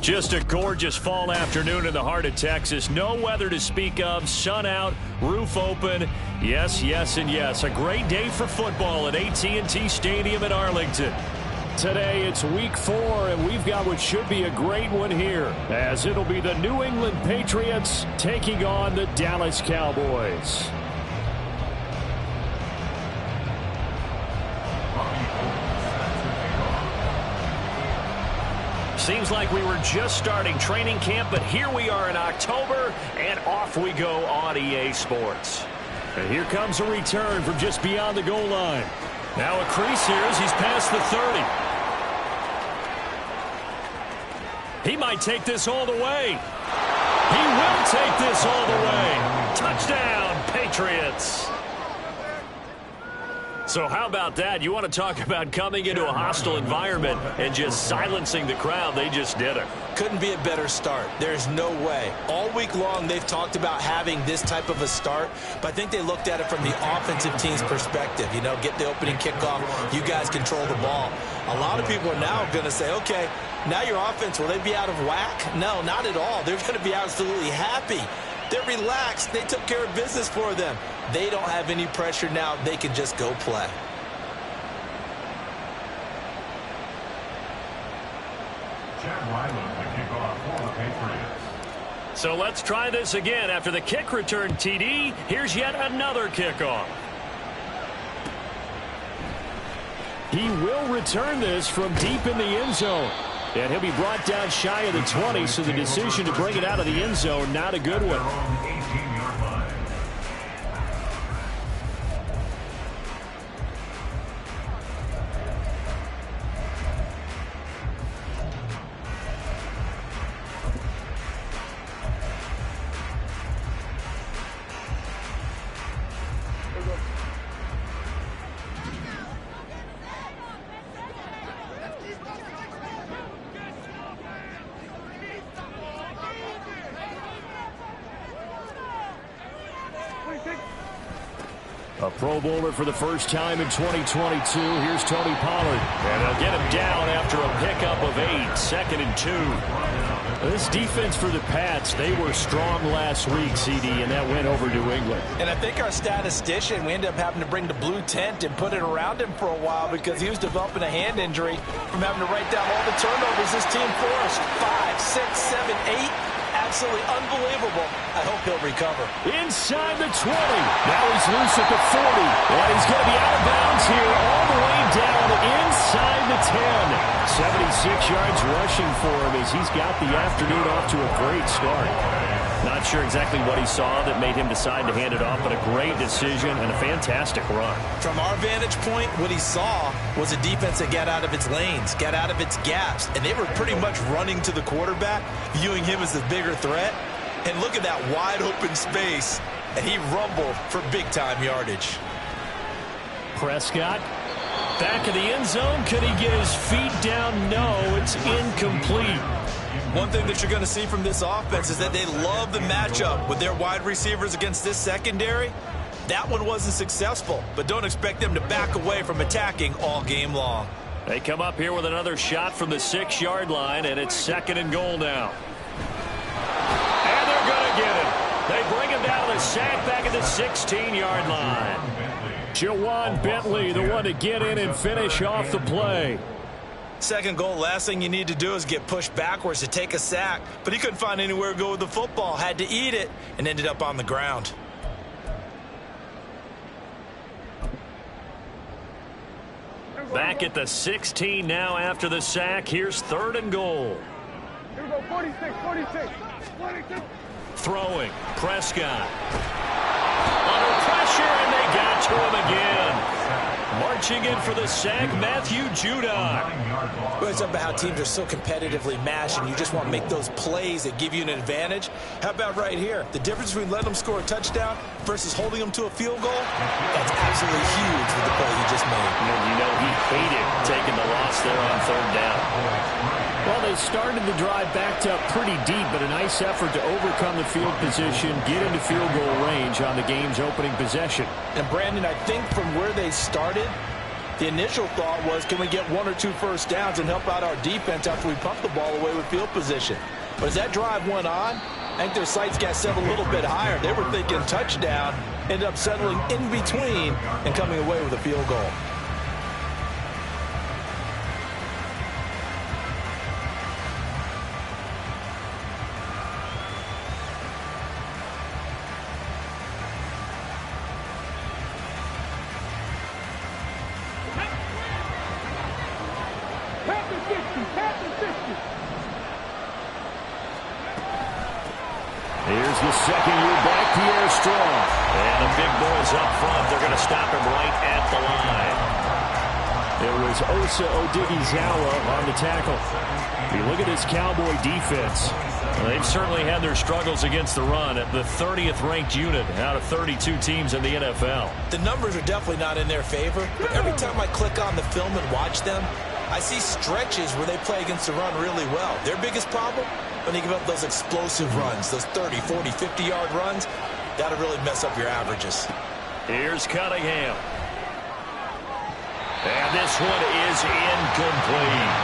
Just a gorgeous fall afternoon in the heart of Texas. No weather to speak of. Sun out, roof open. Yes, yes, and yes. A great day for football at AT&T Stadium in Arlington. Today it's week 4, and we've got what should be a great one here, as it'll be the New England Patriots taking on the Dallas Cowboys. Seems like we were just starting training camp, but here we are in October, and off we go on EA Sports. And here comes a return from just beyond the goal line. Now a crease here as he's past the 30. He might take this all the way. He will take this all the way. Touchdown, Patriots. So how about that? You want to talk about coming into a hostile environment and just silencing the crowd. They just did it. Couldn't be a better start. There's no way. All week long they've talked about having this type of a start, but I think they looked at it from the offensive team's perspective. You know, get the opening kickoff. You guys control the ball. A lot of people are now going to say, okay, now your offense, will they be out of whack? No, not at all. They're going to be absolutely happy. They're relaxed. They took care of business for them. They don't have any pressure now. They can just go play. So let's try this again. After the kick return TD, here's yet another kickoff. He will return this from deep in the end zone. And he'll be brought down shy of the 20, so the decision to bring it out of the end zone, not a good one. A Pro Bowler for the first time in 2022. Here's Tony Pollard. And they'll get him down after a pickup of 8. 2nd and 2. This defense for the Pats, they were strong last week, CD, and that went over New England. And I think our statistician, we ended up having to bring the blue tent and put it around him for a while because he was developing a hand injury from having to write down all the turnovers this team forced. 5, 6, 7, 8. Absolutely unbelievable. I hope he'll recover. Inside the 20. Now he's loose at the 40. And he's going to be out of bounds here all the way down inside the 10. 76 yards rushing for him as he's got the afternoon off to a great start. Not sure exactly what he saw that made him decide to hand it off, but a great decision and a fantastic run. From our vantage point, what he saw was a defense that got out of its lanes, got out of its gaps, and they were pretty much running to the quarterback, viewing him as the bigger threat. And look at that wide open space, and he rumbled for big-time yardage. Prescott, back of the end zone. Could he get his feet down? No, it's incomplete. One thing that you're going to see from this offense is that they love the matchup with their wide receivers against this secondary. That one wasn't successful, but don't expect them to back away from attacking all game long. They come up here with another shot from the 6-yard line, and it's 2nd and goal now. And they're going to get it. They bring him down with a sack back at the 16-yard line. Jawan Bentley, the one to get in and finish off the play. 2nd goal, last thing you need to do is get pushed backwards to take a sack. But he couldn't find anywhere to go with the football, had to eat it, and ended up on the ground. Back at the 16 now after the sack. Here's 3rd and goal. Here we go, 46, 46, 46. Throwing, Prescott. Under pressure, and they got to him again. Marching in for the sack, Matthew Judon. Well, it's about how teams are so competitively matched, and you just want to make those plays that give you an advantage. How about right here? The difference between letting them score a touchdown versus holding them to a field goal, that's absolutely huge with the play he just made. And you know he hated taking the loss there on 3rd down. Well, they started the drive backed up pretty deep, but a nice effort to overcome the field position, get into field goal range on the game's opening possession. And, Brandon, I think from where they started, The initial thought was, can we get 1 or 2 first downs and help out our defense after we pump the ball away with field position? But as that drive went on, I think their sights got set a little bit higher. They were thinking touchdown, ended up settling in between and coming away with a field goal. Here's the second-year back, Pierre Strong. And the big boys up front. They're going to stop him right at the line. It was Osa Odighizuwa on the tackle. If you look at this Cowboy defense, they've certainly had their struggles against the run at the 30th ranked unit out of 32 teams in the NFL. The numbers are definitely not in their favor, but every time I click on the film and watch them, I see stretches where they play against the run really well. Their biggest problem? When you give up those explosive runs, those 30, 40, 50-yard runs, that'll really mess up your averages. Here's Cunningham. And this one is incomplete.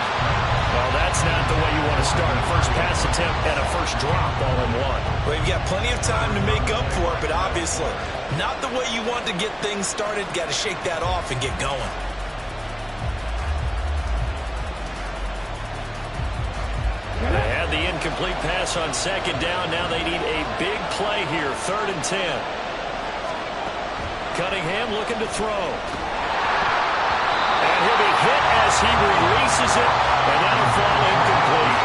Well, that's not the way you want to start. A first pass attempt and a first drop all in one. Well, you've got plenty of time to make up for it, but obviously not the way you want to get things started. Got to shake that off and get going. They had the incomplete pass on second down. Now they need a big play here, 3rd and 10. Cunningham looking to throw. And he'll be hit as he releases it, and that'll fall incomplete.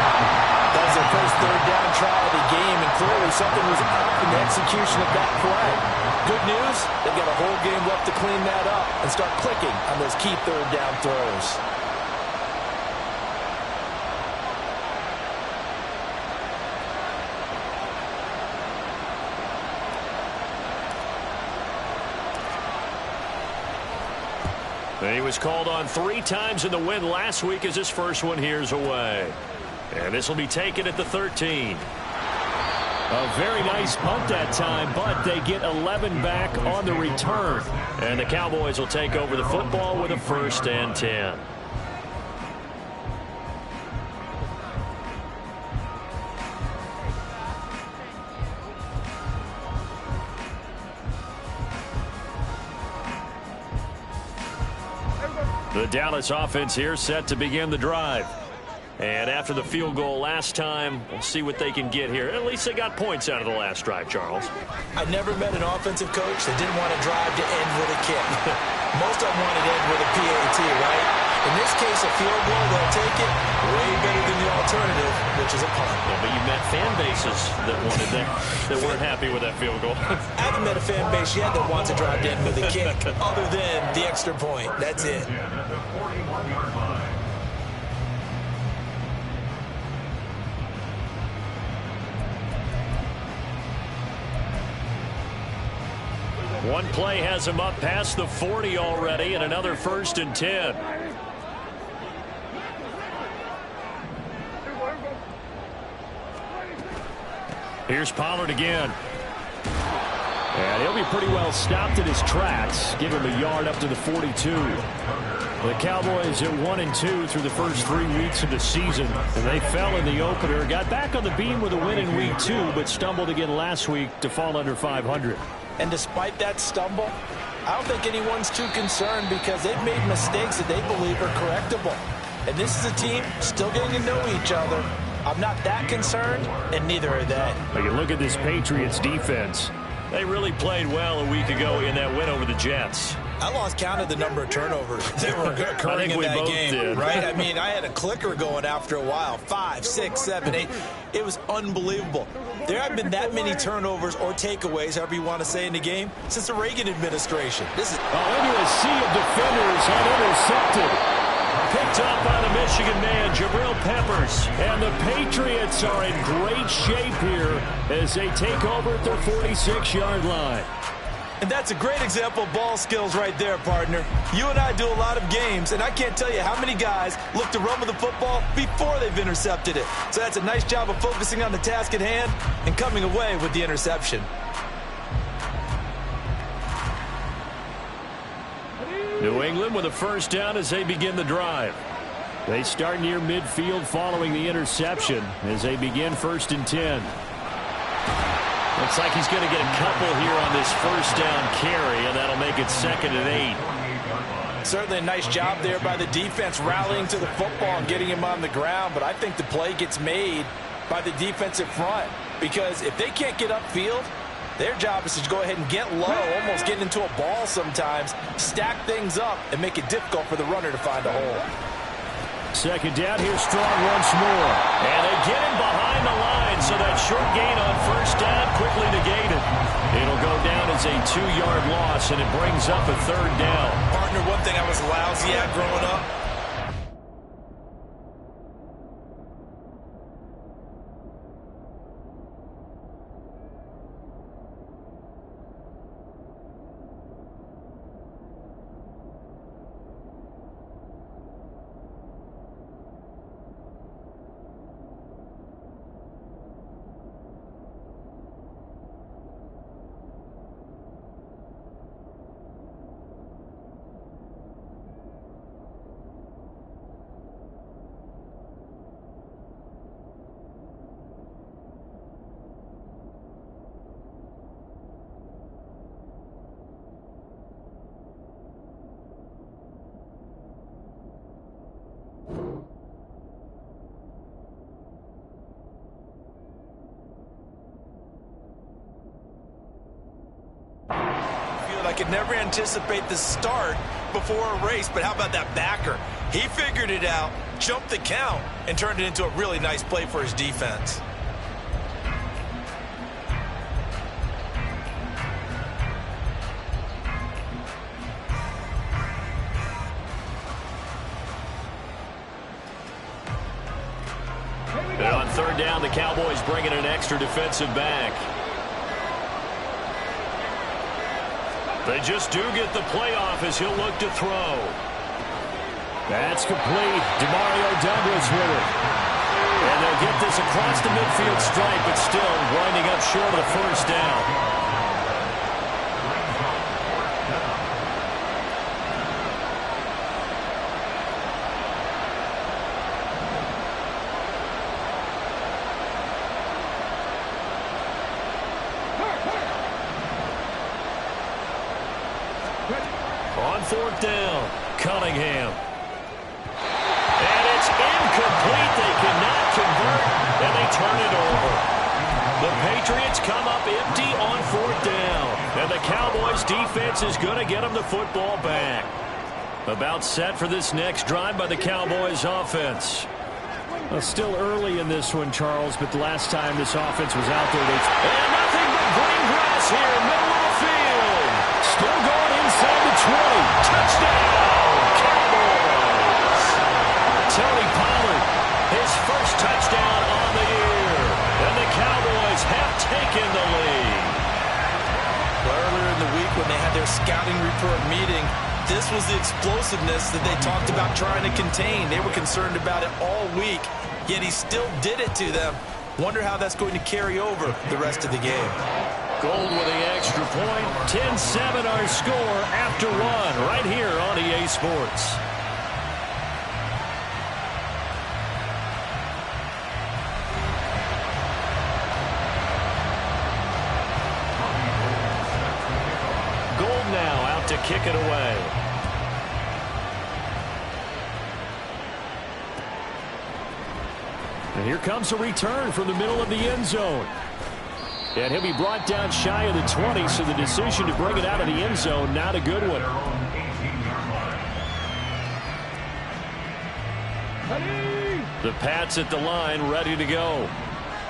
That was their first 3rd down try of the game, and clearly something was off in the execution of that play. Good news, they've got a whole game left to clean that up and start clicking on those key 3rd down throws. He was called on 3 times in the win last week as his first one here's away. And this will be taken at the 13. A very nice punt that time, but they get 11 back on the return. And the Cowboys will take over the football with a 1st and 10. The Dallas offense here set to begin the drive. And after the field goal last time, we'll see what they can get here. At least they got points out of the last drive, Charles. I never met an offensive coach that didn't want to drive to end with a kick. Most of them wanted to end with a PAT, right? In this case, a field goal, they'll take it way better than the alternative, which is a punt. Yeah, but you met fan bases that wanted that, that weren't happy with that field goal. I haven't met a fan base yet that wants to drive to end with a kick, other than the extra point. That's it. One play has him up past the 40 already, and another 1st and 10. Here's Pollard again. And he'll be pretty well stopped in his tracks. Give him a yard up to the 42. The Cowboys at 1-2 through the first 3 weeks of the season. And they fell in the opener. Got back on the beam with a win in week 2, but stumbled again last week to fall under 500. And despite that stumble, I don't think anyone's too concerned because they've made mistakes that they believe are correctable. And this is a team still getting to know each other. I'm not that concerned, and neither are they. But you look at this Patriots defense. They really played well a week ago in that win over the Jets. I lost count of the number of turnovers that were occurring in that game, right? I mean, I had a clicker going after a while. 5, 6, 7, 8. It was unbelievable. There haven't been that many turnovers or takeaways, however you want to say, in the game since the Reagan administration. This is into a sea of defenders and intercepted. Picked up by the Michigan man, Jabril Peppers. And the Patriots are in great shape here as they take over at their 46-yard line. And that's a great example of ball skills right there, partner. You and I do a lot of games, and I can't tell you how many guys look to run with the football before they've intercepted it. So that's a nice job of focusing on the task at hand and coming away with the interception. New England with a first down as they begin the drive. They start near midfield following the interception as they begin 1st and 10. Looks like he's going to get a couple here on this first down carry, and that'll make it 2nd and 8. Certainly a nice job there by the defense rallying to the football and getting him on the ground, but I think the play gets made by the defensive front because if they can't get upfield, their job is to go ahead and get low, almost get into a ball sometimes, stack things up, and make it difficult for the runner to find a hole. 2nd down, here's Strong once more. And they get him behind the line, so that short gain on first down quickly negated. It'll go down as a 2-yard loss, and it brings up a 3rd down. Partner, one thing I was lousy at growing up, I could never anticipate the start before a race, but how about that backer? He figured it out, jumped the count, and turned it into a really nice play for his defense. And on 3rd down, the Cowboys bring in an extra defensive back. They just do get the playoff as he'll look to throw. That's complete. DeMario Douglas with it. And they'll get this across the midfield stripe, but still winding up short of the first down. On 4th down, Cunningham. And it's incomplete. They cannot convert, and they turn it over. The Patriots come up empty on 4th down, and the Cowboys defense is going to get them the football back. About set for this next drive by the Cowboys offense. Well, still early in this one, Charles, but the last time this offense was out there, and nothing but green grass here, middle of the field. Still going inside the 20. Touchdown, Cowboys. Tony Pollard, his first touchdown on the year. And the Cowboys have taken the lead. Earlier in the week when they had their scouting report meeting, this was the explosiveness that they talked about trying to contain. They were concerned about it all week, yet he still did it to them. Wonder how that's going to carry over the rest of the game. Gold with the extra point. 10-7 our score after 1 right here on EA Sports. Gold now out to kick it away. And here comes a return from the middle of the end zone. And he'll be brought down shy of the 20, so the decision to bring it out of the end zone, not a good one. The Pats at the line, ready to go.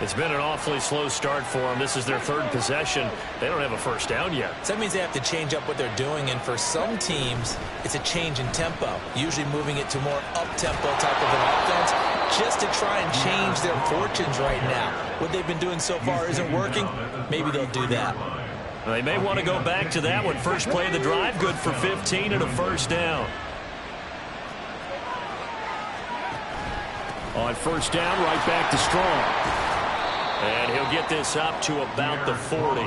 It's been an awfully slow start for them. This is their 3rd possession. They don't have a first down yet. So that means they have to change up what they're doing, and for some teams, it's a change in tempo, usually moving it to more up-tempo type of an offense, just to try and change their fortunes right now. What they've been doing so far isn't working. Maybe they'll do that. Well, they may want to go back to that one. First play of the drive, good for 15 and a first down. On first down, right back to Strong. And he'll get this up to about the 40.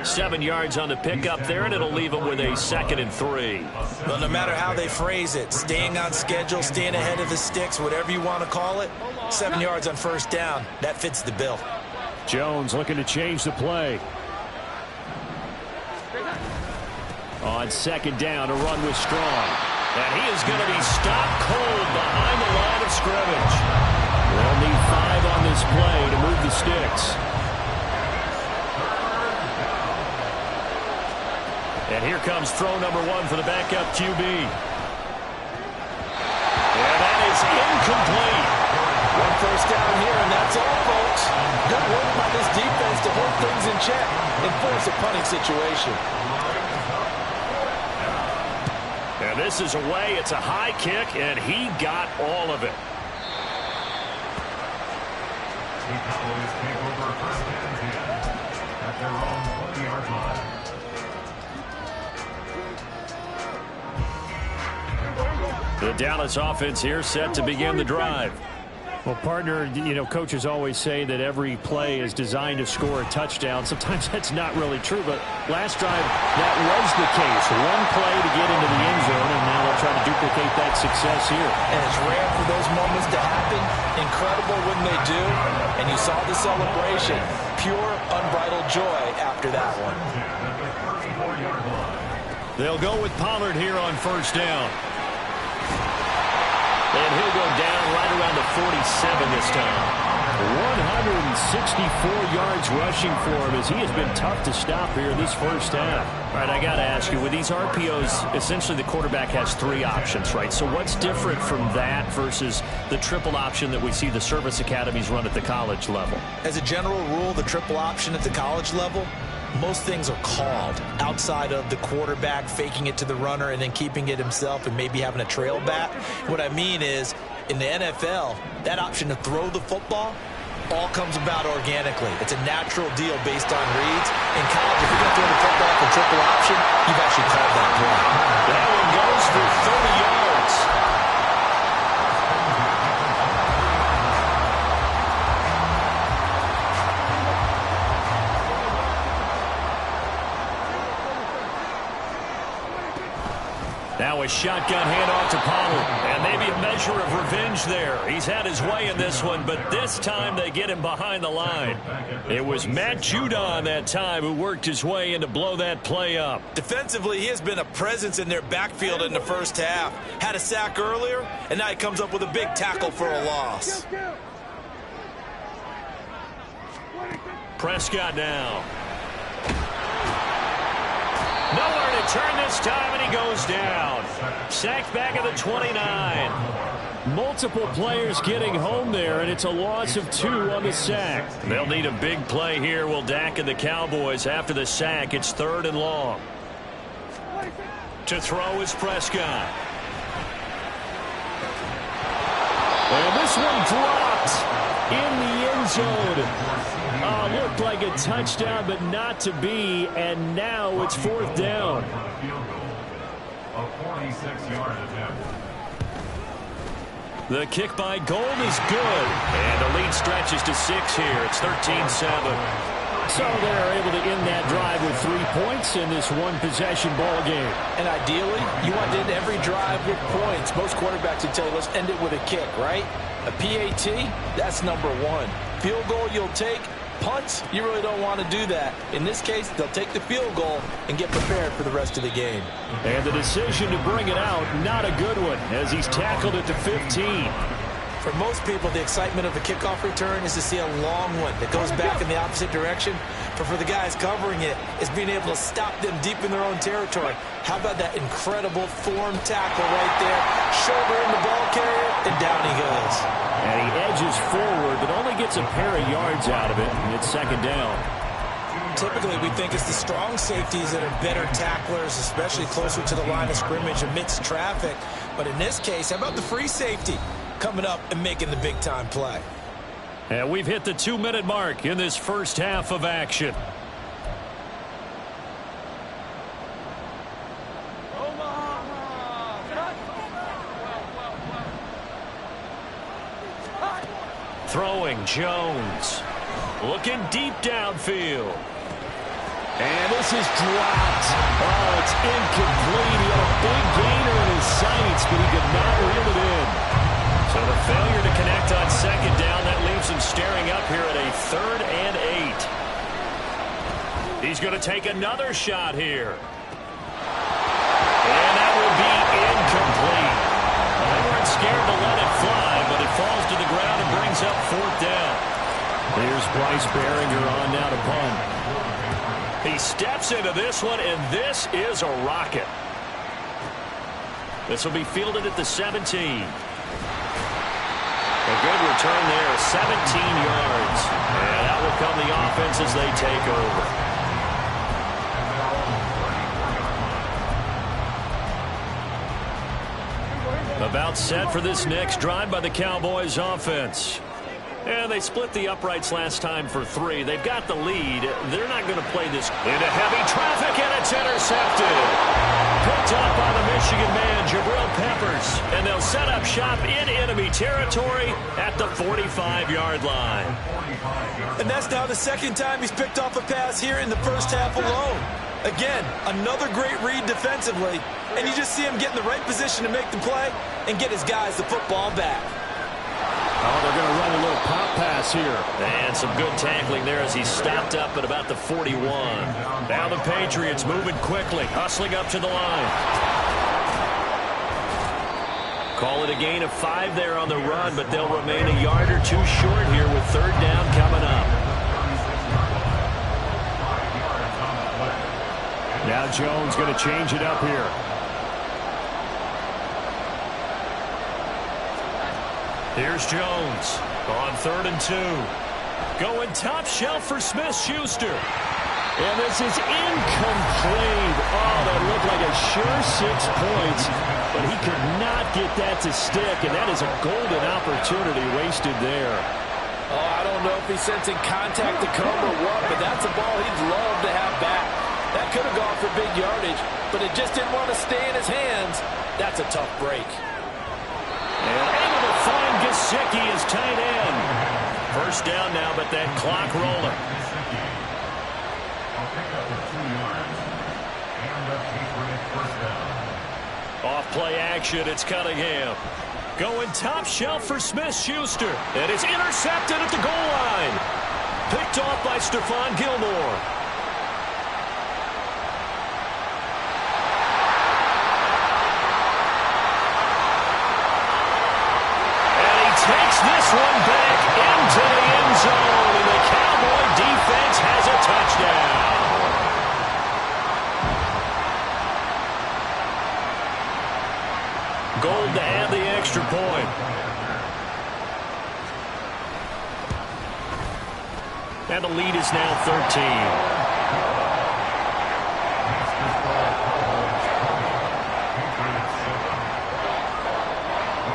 7 yards on the pickup there, and it'll leave him with a 2nd and 3. Well, no matter how they phrase it, staying on schedule, staying ahead of the sticks, whatever you want to call it, 7 yards on first down, that fits the bill. Jones looking to change the play. On 2nd down, a run with Strong. And he is going to be stopped cold behind the line of scrimmage. They'll need 5 on this play to move the sticks. And here comes throw number 1 for the backup QB. And that is incomplete. 1 first down here, and that's all, folks. Good work by this defense to hold things in check and force a punting situation. And this is away. It's a high kick, and he got all of it. The Cowboys take over first and 10 at their own 20-yard line. The Dallas offense here set to begin the drive. Well, partner, you know, coaches always say that every play is designed to score a touchdown. Sometimes that's not really true, but last drive, that was the case. 1 play to get into the end zone, and now they'll try to duplicate that success here. And it's rare for those moments to happen. Incredible when they do. And you saw the celebration. Pure, unbridled joy after that one. They'll go with Pollard here on first down. And he'll go down right around the 47 this time. 164 yards rushing for him as he has been tough to stop here in this first half. All right, I got to ask you, with these RPOs, essentially the quarterback has 3 options, right? So what's different from that versus the triple option that we see the service academies run at the college level? As a general rule, the triple option at the college level, most things are called outside of the quarterback faking it to the runner and then keeping it himself and maybe having a trail back. What I mean is, in the NFL, that option to throw the football all comes about organically. It's a natural deal based on reads. In college, if you're going to throw the football for triple option, you've actually called that play. That one goes for 30 yards. Now a shotgun handoff to Pollard. And maybe a measure of revenge there. He's had his way in this one, but this time they get him behind the line. It was Matt Judon that time who worked his way in to blow that play up. Defensively, he has been a presence in their backfield in the first half. Had a sack earlier, and now he comes up with a big tackle for a loss. Prescott now. Nowhere to turn this time, and he goes down. Sacked back at the 29. Multiple players getting home there, and it's a loss of 2 on the sack. They'll need a big play here, will Dak and the Cowboys. After the sack, it's 3rd and long. To throw is Prescott. And this one dropped in the end zone. Looked like a touchdown, but not to be, and now it's 4th down. A 46-yard attempt. The kick by Gold is good, and the lead stretches to 6 here. It's 13-7. So they're able to end that drive with 3 points in this one-possession ball game. And ideally, you want to end every drive with points. Most quarterbacks would tell you, let's end it with a kick, right? A PAT, that's number 1. Field goal you'll take. Punts, you really don't want to do that. In this case, they'll take the field goal and get prepared for the rest of the game. And the decision to bring it out, not a good one, as he's tackled at the 15. For most people, the excitement of a kickoff return is to see a long one that goes back in the opposite direction. But for the guys covering it, it's being able to stop them deep in their own territory. How about that incredible form tackle right there? Shoulder in the ball carrier, and down he goes. And he edges forward, but only gets a pair of yards out of it, and it's 2nd down. Typically, we think it's the strong safeties that are better tacklers, especially closer to the line of scrimmage amidst traffic. But in this case, how about the free safety coming up and making the big-time play? And we've hit the 2-minute mark in this first half of action. Throwing Jones. Looking deep downfield. And this is dropped. Oh, it's incomplete. He had a big gainer in his sights, but he could not reel it in. So the failure to connect on second down, that leaves him staring up here at a 3rd and 8. He's going to take another shot here. And that will be incomplete. They weren't scared to let it fly, but it falls to the ground and brings up 4th down. Here's Bryce Behringer on now to punt. He steps into this one, and this is a rocket. This will be fielded at the 17. A good return there, 17 yards. And out will come the offense as they take over. About set for this next drive by the Cowboys offense. And they split the uprights last time for 3. They've got the lead. They're not going to play this into heavy traffic, and it's intercepted. Picked up by the Michigan man, Jabril Peppers. And they'll set up shop in enemy territory at the 45-yard line. And that's now the 2nd time he's picked off a pass here in the first half alone. Again, another great read defensively. And you just see him get in the right position to make the play and get his guys the football back. Oh, they're going to run a little pop pass here. And some good tackling there as he stopped up at about the 41. Now the Patriots moving quickly, hustling up to the line. Call it a gain of 5 there on the run, but they'll remain a yard or 2 short here with 3rd down coming up. Now Jones going to change it up here. Here's Jones on 3rd and 2. Going top shelf for Smith-Schuster. And this is incomplete. Oh, that looked like a sure 6 points, but he could not get that to stick, and that is a golden opportunity wasted there. Oh, I don't know if he's sensing contact to come or what, but that's a ball he'd love to have back. That could have gone for big yardage, but it just didn't want to stay in his hands. That's a tough break. And able to find Gesicki as tight end. First down now, but that clock rolling. Off play action, it's Cunningham. Going top shelf for Smith-Schuster. And it's intercepted at the goal line. Picked off by Stephon Gilmore. Takes this one back into the end zone, and the Cowboy defense has a touchdown. Gold to add the extra point. And the lead is now 13.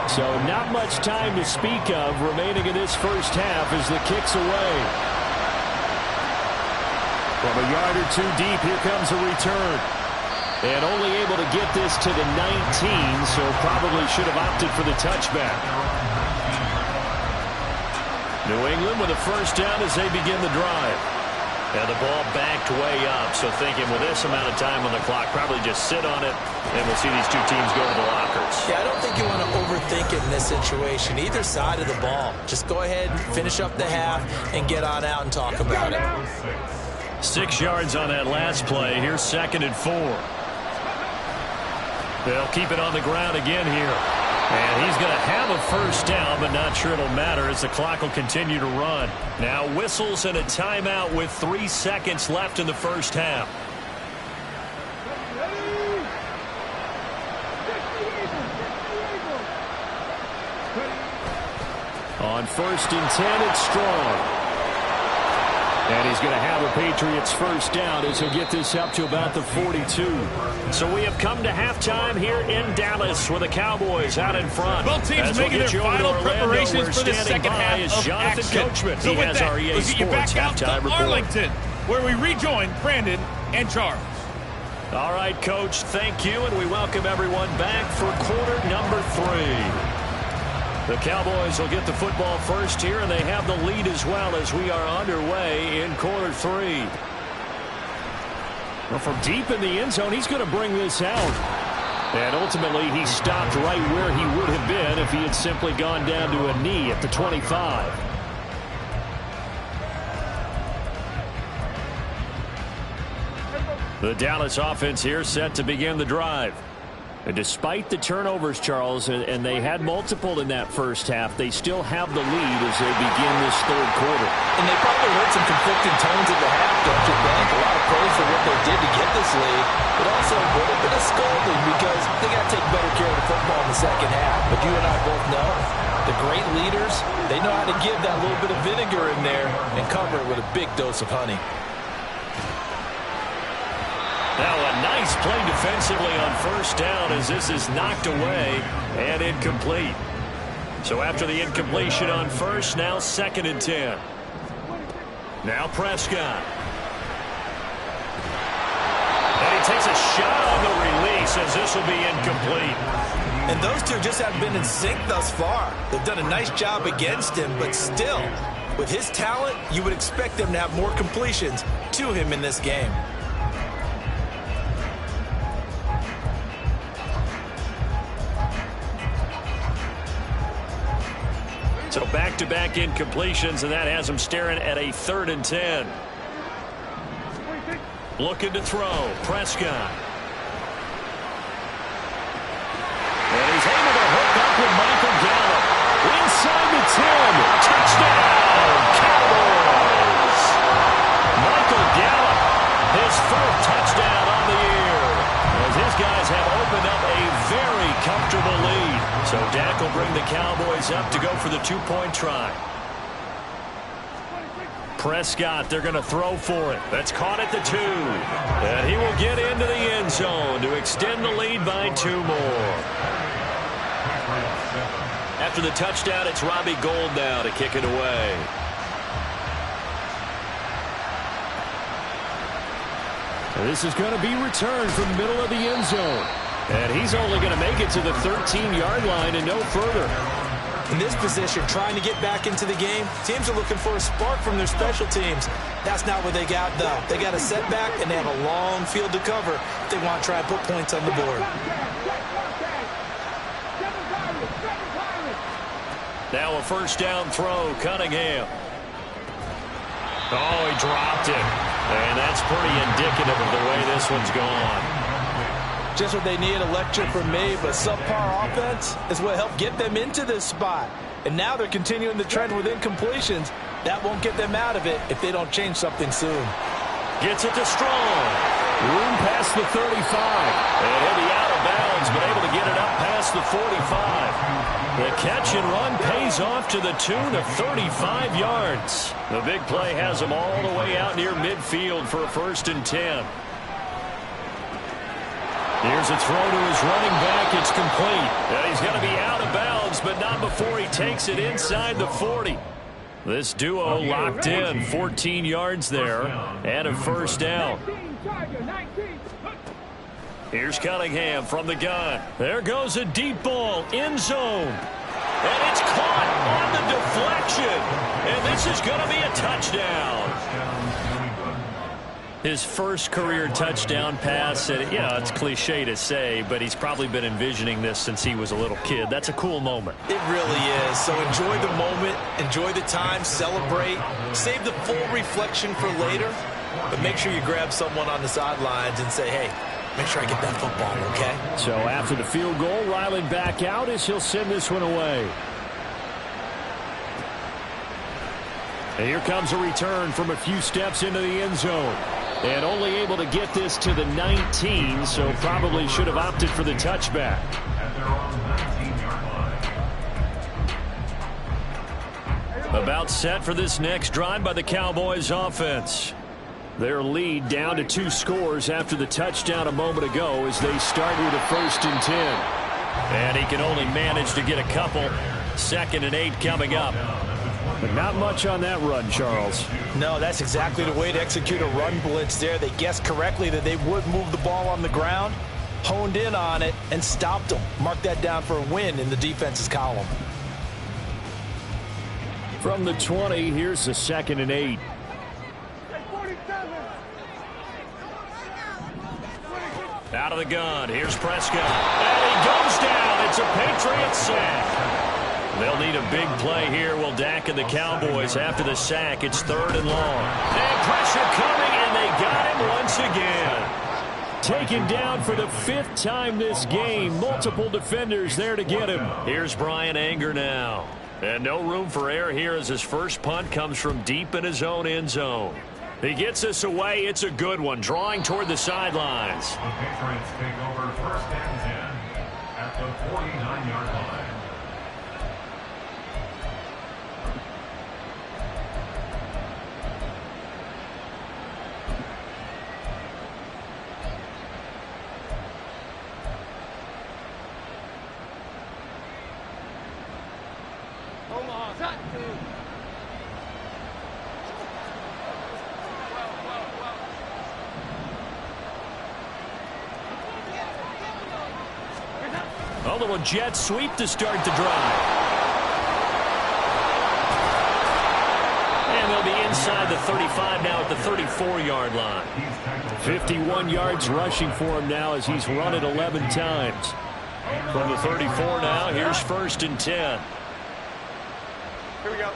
So not much time to speak of remaining in this first half as the kick's away. From a yard or 2 deep, here comes a return. And only able to get this to the 19, so probably should have opted for the touchback. New England with a first down as they begin the drive. And the ball backed way up, so thinking with this amount of time on the clock, probably just sit on it, and we'll see these 2 teams go to the lockers. Yeah, I don't think you want to overthink it in this situation. Either side of the ball. Just go ahead and finish up the half and get on out and talk about it. 6 yards on that last play. Here's 2nd and 4. They'll keep it on the ground again here. And he's going to have a first down, but not sure it'll matter as the clock will continue to run. Now whistles and a timeout with 3 seconds left in the first half. On 1st and 10, it's Strong. And he's going to have a Patriots first down as he'll get this up to about the 42. So we have come to halftime here in Dallas with the Cowboys out in front. Both teams making their final preparations for the second half of action. Coachman. So he with has that, our EA let's get you Sports back out to halftime report. Arlington, where we rejoin Brandon and Charles. All right, Coach, thank you, and we welcome everyone back for quarter number 3. The Cowboys will get the football first here, and they have the lead as well as we are underway in quarter 3. Well, from deep in the end zone, he's going to bring this out. And ultimately, he stopped right where he would have been if he had simply gone down to a knee at the 25. The Dallas offense here set to begin the drive. And despite the turnovers, Charles, and they had multiple in that first half, they still have the lead as they begin this third quarter. And they probably heard some conflicting tones at the half, don't you think? A lot of praise for what they did to get this lead, but also a little bit of scolding because they got to take better care of the football in the second half. But you and I both know the great leaders, they know how to give that little bit of vinegar in there and cover it with a big dose of honey. Now a nice play defensively on first down as this is knocked away and incomplete. So after the incompletion on first, now 2nd and 10. Now Prescott. And he takes a shot on the release as this will be incomplete. And those two just haven't been in sync thus far. They've done a nice job against him, but still, with his talent, you would expect them to have more completions to him in this game. So back-to-back incompletions, and that has him staring at a 3rd and 10. Looking to throw. Prescott. And he's able to hook up with Michael Gallup. Inside the 10. Touchdown, Cowboys. Michael Gallup, his 4th touchdown on the year. As his guys have opened up a very comfortable lead. So Dak will bring the Cowboys up to go for the 2-point try. Prescott, they're going to throw for it. That's caught at the 2. And he will get into the end zone to extend the lead by 2 more. After the touchdown, it's Robbie Gould now to kick it away. And this is going to be returned from the middle of the end zone. And he's only going to make it to the 13-yard line and no further. In this position, trying to get back into the game, teams are looking for a spark from their special teams. That's not what they got, though. They got a setback, and they have a long field to cover if they want to try and put points on the board. Now a first down throw, Cunningham. Oh, he dropped it. And that's pretty indicative of the way this one's gone. Just what they need, a lecture from me, but subpar offense is what helped get them into this spot. And now they're continuing the trend with incompletions. That won't get them out of it if they don't change something soon. Gets it to Strong. Room past the 35. And he'll be out of bounds, but able to get it up past the 45. The catch and run pays off to the tune of 35 yards. The big play has him all the way out near midfield for a 1st and 10. Here's a throw to his running back. It's complete. And he's going to be out of bounds, but not before he takes it inside the 40. This duo locked in. 14 yards there and a first down. Here's Cunningham from the gun. There goes a deep ball. End zone. And it's caught on the deflection. And this is going to be a touchdown. His first career touchdown pass, and yeah, it's cliche to say, but he's probably been envisioning this since he was a little kid. That's a cool moment. It really is. So enjoy the moment, enjoy the time, celebrate, save the full reflection for later, but make sure you grab someone on the sidelines and say, hey, make sure I get that football, okay? So after the field goal, Ryland back out as he'll send this one away. And here comes a return from a few steps into the end zone. And only able to get this to the 19, so probably should have opted for the touchback. About set for this next drive by the Cowboys offense. Their lead down to 2 scores after the touchdown a moment ago as they start with a 1st and 10. And he can only manage to get a couple. 2nd and 8 coming up. But not much on that run, Charles. No, that's exactly the way to execute a run blitz there. They guessed correctly that they would move the ball on the ground, honed in on it, and stopped them. Mark that down for a win in the defense's column. From the 20, here's the 2nd and 8. Out of the gun, here's Prescott. And he goes down. It's a Patriots sack. They'll need a big play here. Will Dak and the Cowboys after the sack. It's 3rd and long. And pressure coming, and they got him once again. Taken down for the 5th time this game. Multiple defenders there to get him. Here's Brian Anger now. And no room for error here as his first punt comes from deep in his own end zone. He gets us away. It's a good one. Drawing toward the sidelines. The Patriots take over 1st and 10 at the 49-yard line. A little jet sweep to start the drive. And they'll be inside the 35 now at the 34-yard line. 51 yards rushing for him now as he's run it 11 times. From the 34 now, here's 1st and 10. Here we go.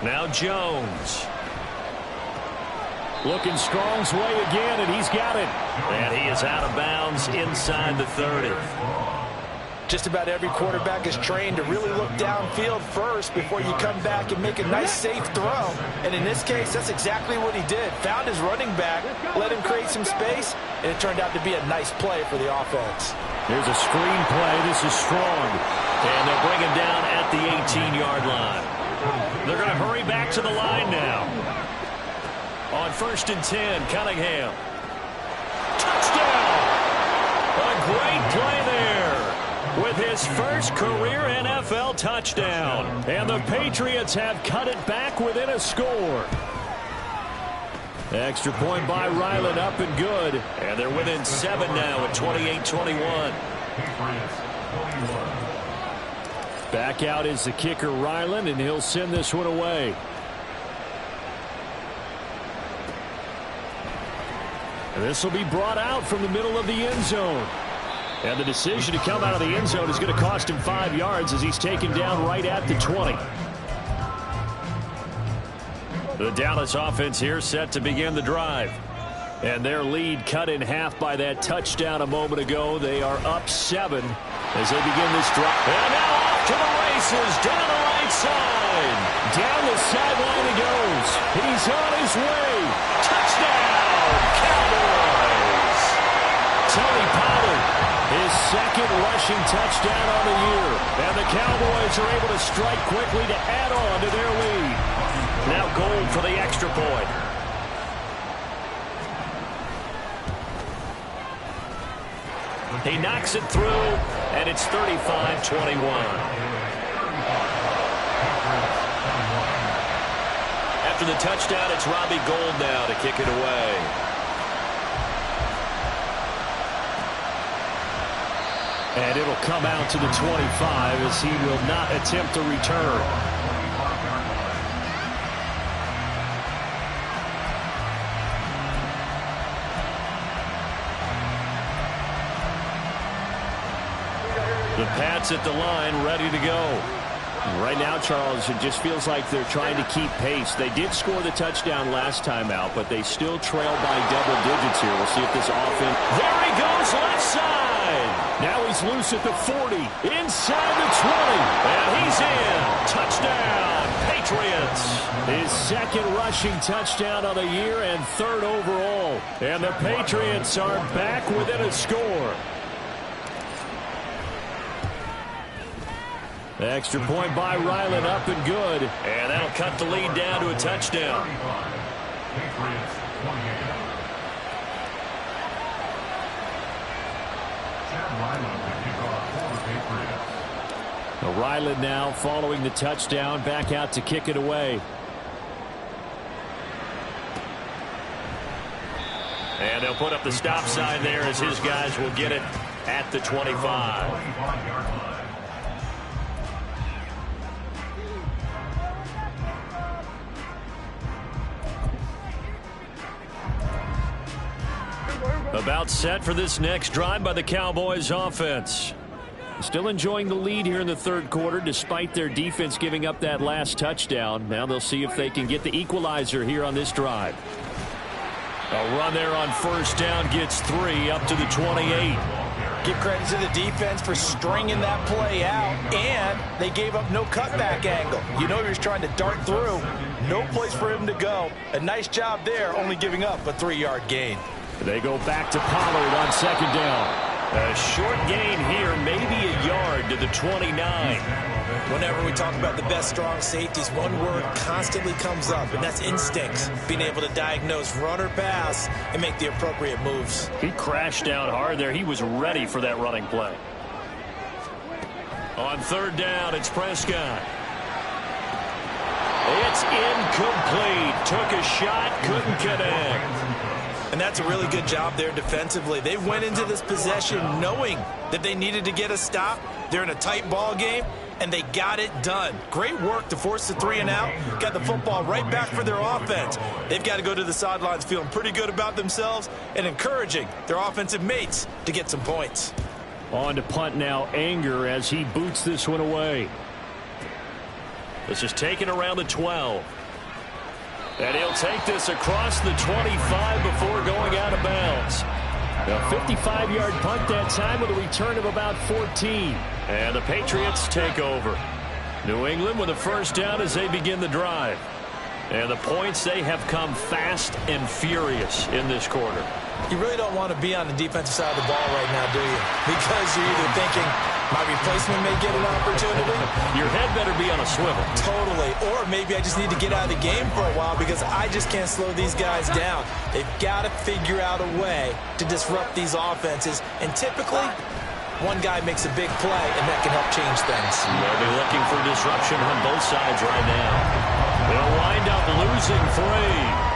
Now Jones. Looking Strong's way again, and he's got it. And he is out of bounds inside the 30. Just about every quarterback is trained to really look downfield first before you come back and make a nice, safe throw. And in this case, that's exactly what he did. Found his running back, let him create some space, and it turned out to be a nice play for the offense. There's a screen play. This is Strong. And they'll bring him down at the 18-yard line. They're going to hurry back to the line now. On 1st and 10, Cunningham. Touchdown! A great play there with his first career NFL touchdown. And the Patriots have cut it back within a score. Extra point by Ryland, up and good. And they're within 7 now at 28-21. Back out is the kicker, Ryland, and he'll send this one away. And this will be brought out from the middle of the end zone. And the decision to come out of the end zone is going to cost him 5 yards as he's taken down right at the 20. The Dallas offense here set to begin the drive. And their lead cut in half by that touchdown a moment ago. They are up 7 as they begin this drive. And now off to the races down the right side. Down the sideline he goes. He's on his way. Touchdown, Cowboys. Tony Pollard, his 2nd rushing touchdown on the year. And the Cowboys are able to strike quickly to add on to their lead. Now goal for the extra point. He knocks it through, and it's 35-21. After the touchdown, it's Robbie Gould now to kick it away. And it'll come out to the 25 as he will not attempt a return. The Pats at the line, ready to go. Right now, Charles, it just feels like they're trying to keep pace. They did score the touchdown last time out, but they still trail by double digits here. We'll see if this offense... There he goes, left side. Now he's loose at the 40, inside the 20. And he's in. Touchdown, Patriots. His 2nd rushing touchdown of the year and 3rd overall. And the Patriots are back within a score. Extra point by Ryland, up and good. And that'll cut the lead down to a touchdown. Ryland now following the touchdown, back out to kick it away. And they'll put up the stop sign there as his guys will get it at the 25. About set for this next drive by the Cowboys offense. Still enjoying the lead here in the third quarter despite their defense giving up that last touchdown. Now they'll see if they can get the equalizer here on this drive. A run there on first down gets 3 up to the 28. Give credit to the defense for stringing that play out, and they gave up no cutback angle. You know he was trying to dart through. No place for him to go. A nice job there, only giving up a 3-yard gain. They go back to Pollard on second down. A short gain here, maybe a yard to the 29. Whenever we talk about the best strong safeties, one word constantly comes up, and that's instincts. Being able to diagnose run or pass and make the appropriate moves. He crashed down hard there. He was ready for that running play. On third down, it's Prescott. It's incomplete. Took a shot, couldn't connect. And that's a really good job there defensively. They went into this possession knowing that they needed to get a stop. They're in a tight ball game, and they got it done. Great work to force the 3 and out. Got the football right back for their offense. They've got to go to the sidelines feeling pretty good about themselves and encouraging their offensive mates to get some points. On to punt now, Anger as he boots this one away. This is taken around the 12. And he'll take this across the 25 before going out of bounds. A 55-yard punt that time with a return of about 14. And the Patriots take over. New England with a first down as they begin the drive. And the points, they have come fast and furious in this quarter. You really don't want to be on the defensive side of the ball right now, do you? Because you're either thinking, my replacement may get an opportunity. Your head better be on a swivel. Totally. Or maybe I just need to get out of the game for a while because I just can't slow these guys down. They've got to figure out a way to disrupt these offenses. And typically, one guy makes a big play, and that can help change things. They'll be looking for disruption on both sides right now. They'll wind up losing 3.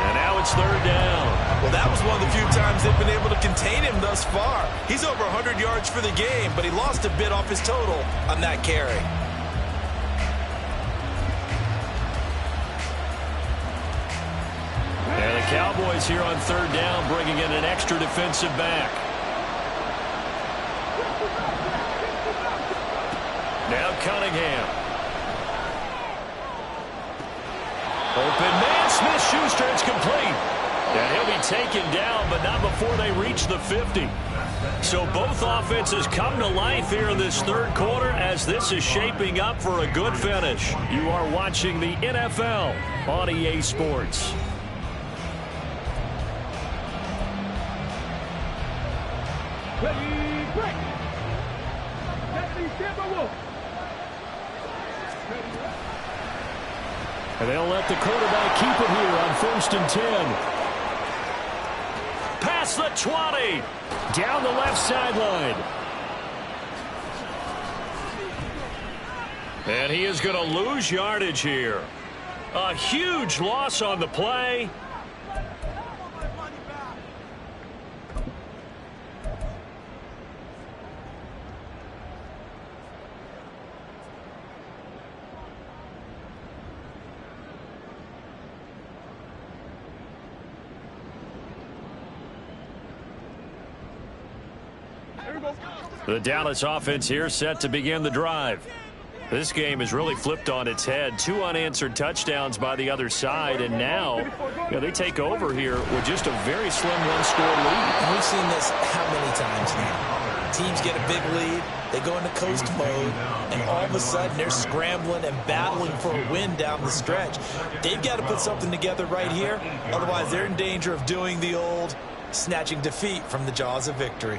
And now it's third down. Well, that was one of the few times they've been able to contain him thus far. He's over 100 yards for the game, but he lost a bit off his total on that carry. And the Cowboys here on third down bringing in an extra defensive back. Now Cunningham. Open man, Smith-Schuster, it's complete. And he'll be taken down, but not before they reach the 50. So both offenses come to life here in this third quarter as this is shaping up for a good finish. You are watching the NFL on EA Sports. And they'll let the quarterback keep it here on 1st and 10. Past the 20. Down the left sideline. And he is going to lose yardage here. A huge loss on the play. The Dallas offense here set to begin the drive. This game is really flipped on its head. 2 unanswered touchdowns by the other side, and now they take over here with just a very slim one-score lead. And we've seen this how many times now? Teams get a big lead, they go into coast mode, and all of a sudden they're scrambling and battling for a win down the stretch. They've got to put something together right here, otherwise they're in danger of doing the old snatching defeat from the jaws of victory.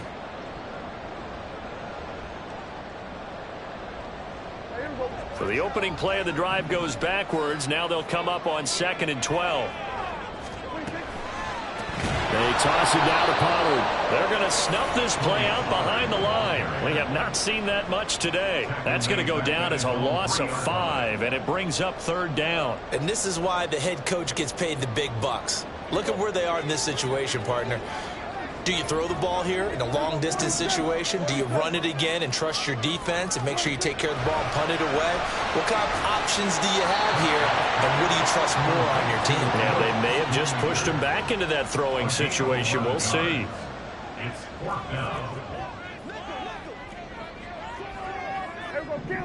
So the opening play of the drive goes backwards. Now they'll come up on 2nd and 12. They toss it down to Pollard. They're going to snuff this play out behind the line. We have not seen that much today. That's going to go down as a loss of 5, and it brings up third down. And this is why the head coach gets paid the big bucks. Look at where they are in this situation, partner. Do you throw the ball here in a long-distance situation? Do you run it again and trust your defense and make sure you take care of the ball and punt it away? What kind of options do you have here, and what do you trust more on your team? Yeah, they may have just pushed him back into that throwing situation. We'll see. It's 4th down.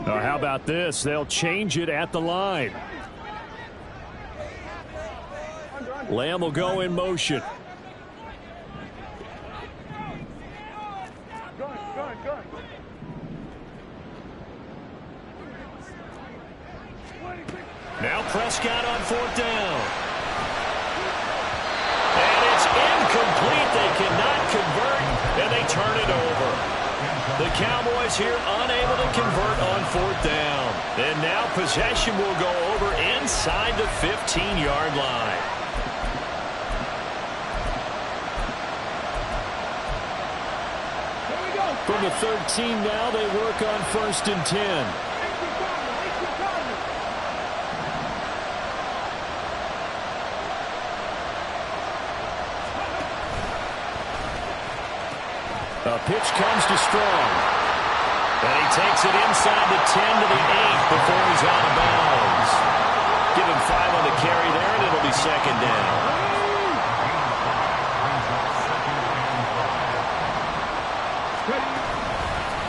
How about this? They'll change it at the line. Lamb will go in motion. Now Prescott on 4th down. And it's incomplete. They cannot convert, and they turn it over. The Cowboys here unable to convert on 4th down. And now possession will go over inside the 15-yard line. From the 13 now, they work on 1st and 10. A pitch comes to Strong. And he takes it inside the 10 to the 8 before he's out of bounds. Give him 5 on the carry there, and it'll be 2nd down.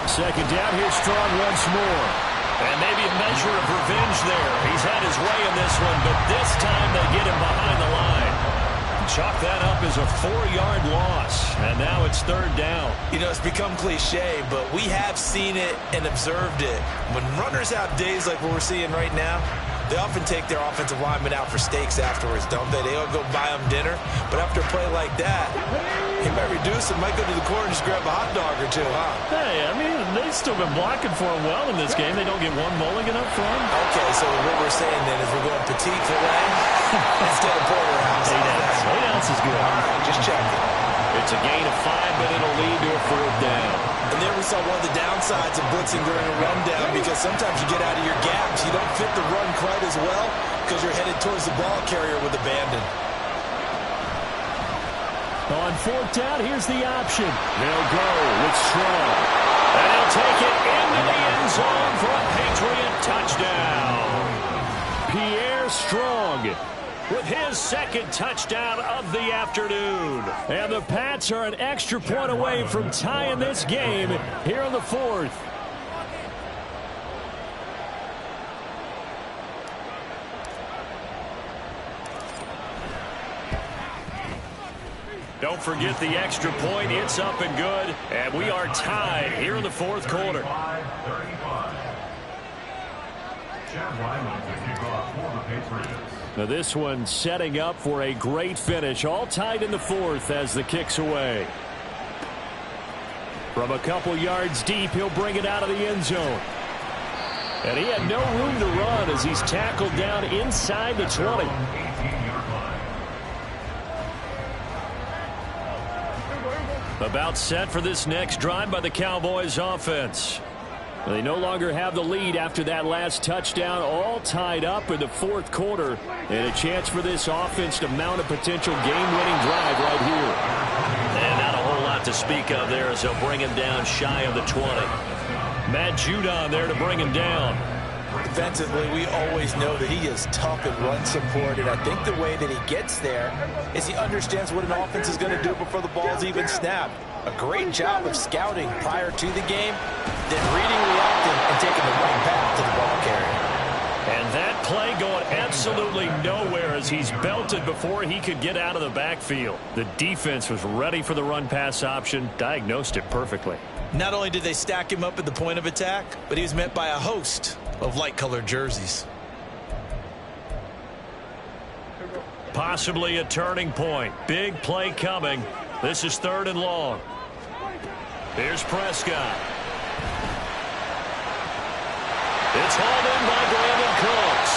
Second down, here's Strong once more. And maybe a measure of revenge there. He's had his way in this one, but this time they get him behind the line. Chalk that up as a 4-yard loss, and now it's 3rd down. You know, it's become cliche, but we have seen it and observed it. When runners have days like what we're seeing right now, they often take their offensive linemen out for steaks afterwards, don't they? They all go buy them dinner, but after a play like that, he might reduce it, might go to the corner and just grab a hot dog or two, huh? Hey, I mean, they've still been blocking for him well in this game. They don't get one mulligan up front. Okay, so what we're saying then is we're going petite filet instead of porterhouse. 8 ounce is good. All right, just checking. It's a gain of 5, but it'll lead to a 4th down. And there we saw one of the downsides of blitzing during a rundown, because sometimes you get out of your gaps. You don't fit the run quite as well because you're headed towards the ball carrier with abandon. On 4th down, here's the option. They'll go with Strong. And he'll take it into the end zone for a Patriot touchdown. Pierre Strong with his 2nd touchdown of the afternoon. And the Pats are an extra point away from tying this game here in the 4th. Don't forget the extra point. It's up and good. And we are tied here in the 4th quarter. 35. Chad Wyman to kick off for the Patriots. Now this one setting up for a great finish. All tied in the 4th as the kick's away. From a couple yards deep, he'll bring it out of the end zone. And he had no room to run as he's tackled down inside the 20. About set for this next drive by the Cowboys offense. They no longer have the lead after that last touchdown, all tied up in the 4th quarter, and a chance for this offense to mount a potential game-winning drive right here. And not a whole lot to speak of there as they'll bring him down shy of the 20. Matt Judon there to bring him down. Defensively, we always know that he is tough in run support, and I think the way that he gets there is he understands what an offense is going to do before the ball's even snapped. A great job of scouting prior to the game, then reading, reacting, and taking the right path to the ball carrier. And that play going absolutely nowhere as he's belted before he could get out of the backfield. The defense was ready for the run-pass option, diagnosed it perfectly. Not only did they stack him up at the point of attack, but he was met by a host of light-colored jerseys. Possibly a turning point. Big play coming. This is 3rd and long. Here's Prescott. It's hauled in by Brandon Cooks.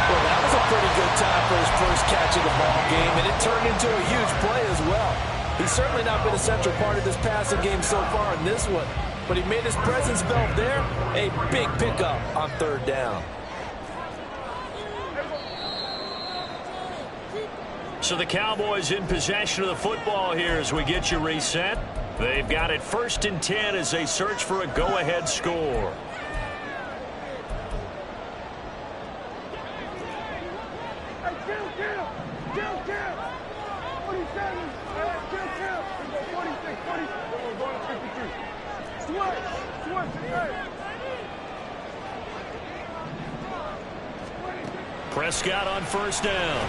Well, that was a pretty good time for his first catch of the ball game, and it turned into a huge play as well. He's certainly not been a central part of this passing game so far in this one, but he made his presence felt there. A big pickup on 3rd down. So the Cowboys in possession of the football here as we get you reset. They've got it 1st and 10 as they search for a go-ahead score. 47. Kill. We go 46, 46. We're going to 52. Switch, hey. Prescott on first down.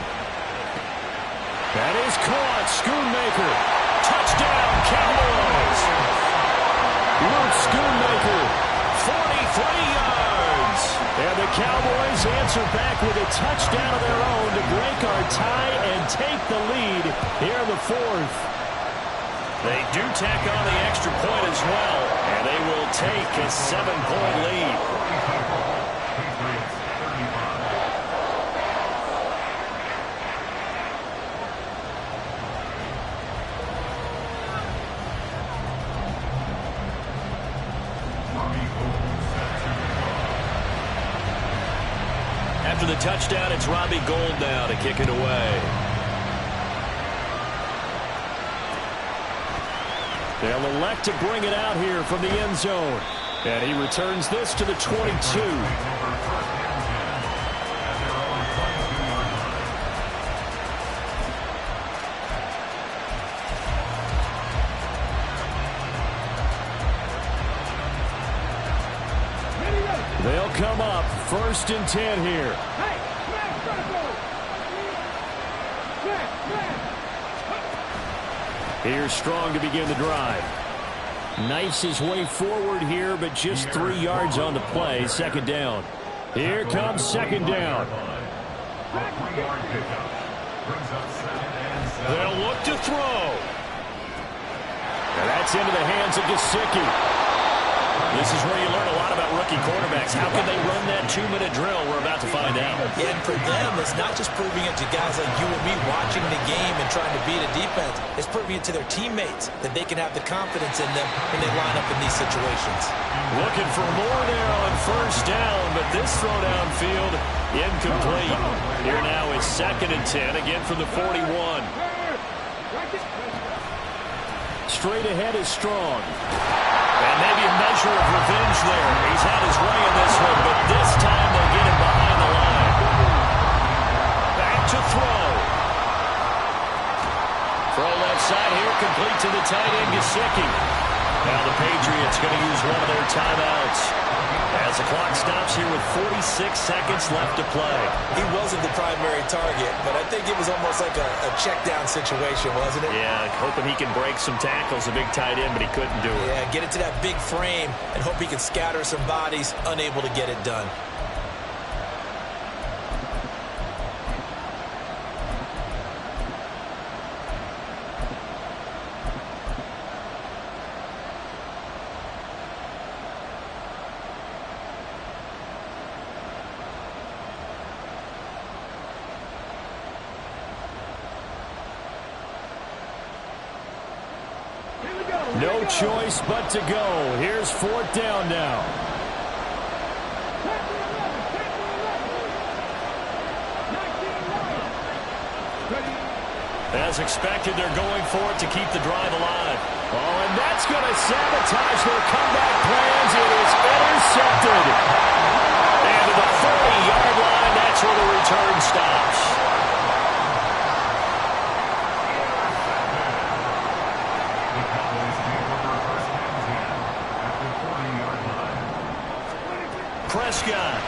That is caught. Schoonmaker. Touchdown, Cowboys. Luke Schoonmaker, 43 yards. And the Cowboys answer back with a touchdown of their own to break our tie and take the lead here in the fourth. They do tack on the extra point as well, and they will take a 7-point lead. After the touchdown, it's Robbie Gould now to kick it away. They'll elect to bring it out here from the end zone. And he returns this to the 22. They'll come up 1st and 10 here. Here's Strong to begin the drive. Knifes his way forward here, but just 3 yards on the play. 2nd down. Here comes 2nd down. They'll look to throw. And that's into the hands of Gesicki. This is where you learn a lot about rookie quarterbacks. How can they run that 2-minute drill? We're about to find out. Yeah, and for them, it's not just proving it to guys like you and me watching the game and trying to beat a defense. It's proving it to their teammates that they can have the confidence in them when they line up in these situations. Looking for more there on 1st down, but this throw downfield incomplete. Here now is 2nd and 10, again from the 41. Straight ahead is Strong. And maybe a measure of revenge there. He's had his way in this one, but this time they'll get him behind the line. Back to throw. Throw left side here, complete to the tight end, Gesicki. Now the Patriots going to use one of their timeouts as the clock stops here with 46 seconds left to play. He wasn't the primary target, but I think it was almost like a check-down situation, wasn't it? Yeah, hoping he can break some tackles, a big tight end, but he couldn't do it. Yeah, get it to that big frame and hope he can scatter some bodies, unable to get it done. No choice but to go. Here's 4th down now. As expected, they're going for it to keep the drive alive. Oh, and that's going to sabotage their comeback plans. It is intercepted. And to the 40-yard line, that's where the return stops. Prescott.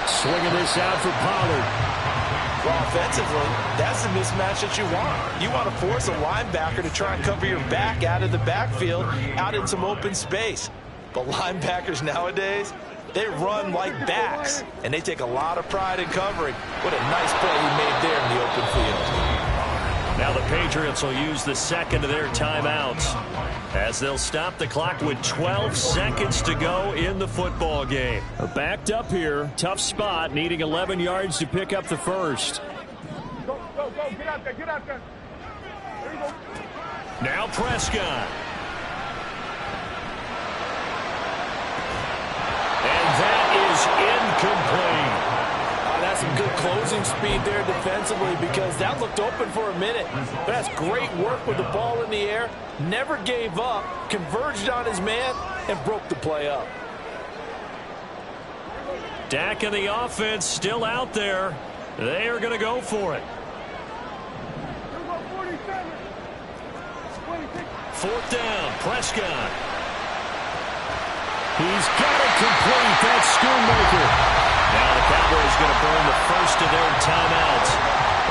Swinging this out for Pollard. Well, offensively, that's the mismatch that you want. You want to force a linebacker to try and cover your back out of the backfield, out in some open space. But linebackers nowadays, they run like backs, and they take a lot of pride in covering. What a nice play he made there in the open field. Now the Patriots will use the 2nd of their timeouts as they'll stop the clock with 12 seconds to go in the football game. Backed up here, tough spot, needing 11 yards to pick up the first. Go, get out there. There you go. Now Prescott. And that is incomplete. That's some good closing speed there defensively because that looked open for a minute. That's great work with the ball in the air. Never gave up, converged on his man, and broke the play up. Dak and the offense still out there. They are going to go for it. 4th down. Prescott. He's got it complete. That's Schoonmaker. Now the Cowboys going to burn the first of their timeouts.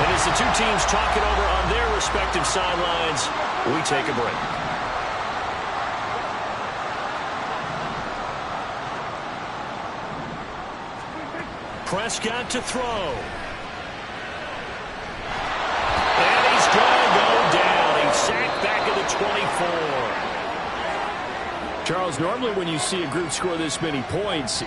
And as the two teams talk it over on their respective sidelines, we take a break. Prescott to throw. And he's going to go down. He's sacked back at the 24. Charles, normally when you see a group score this many points,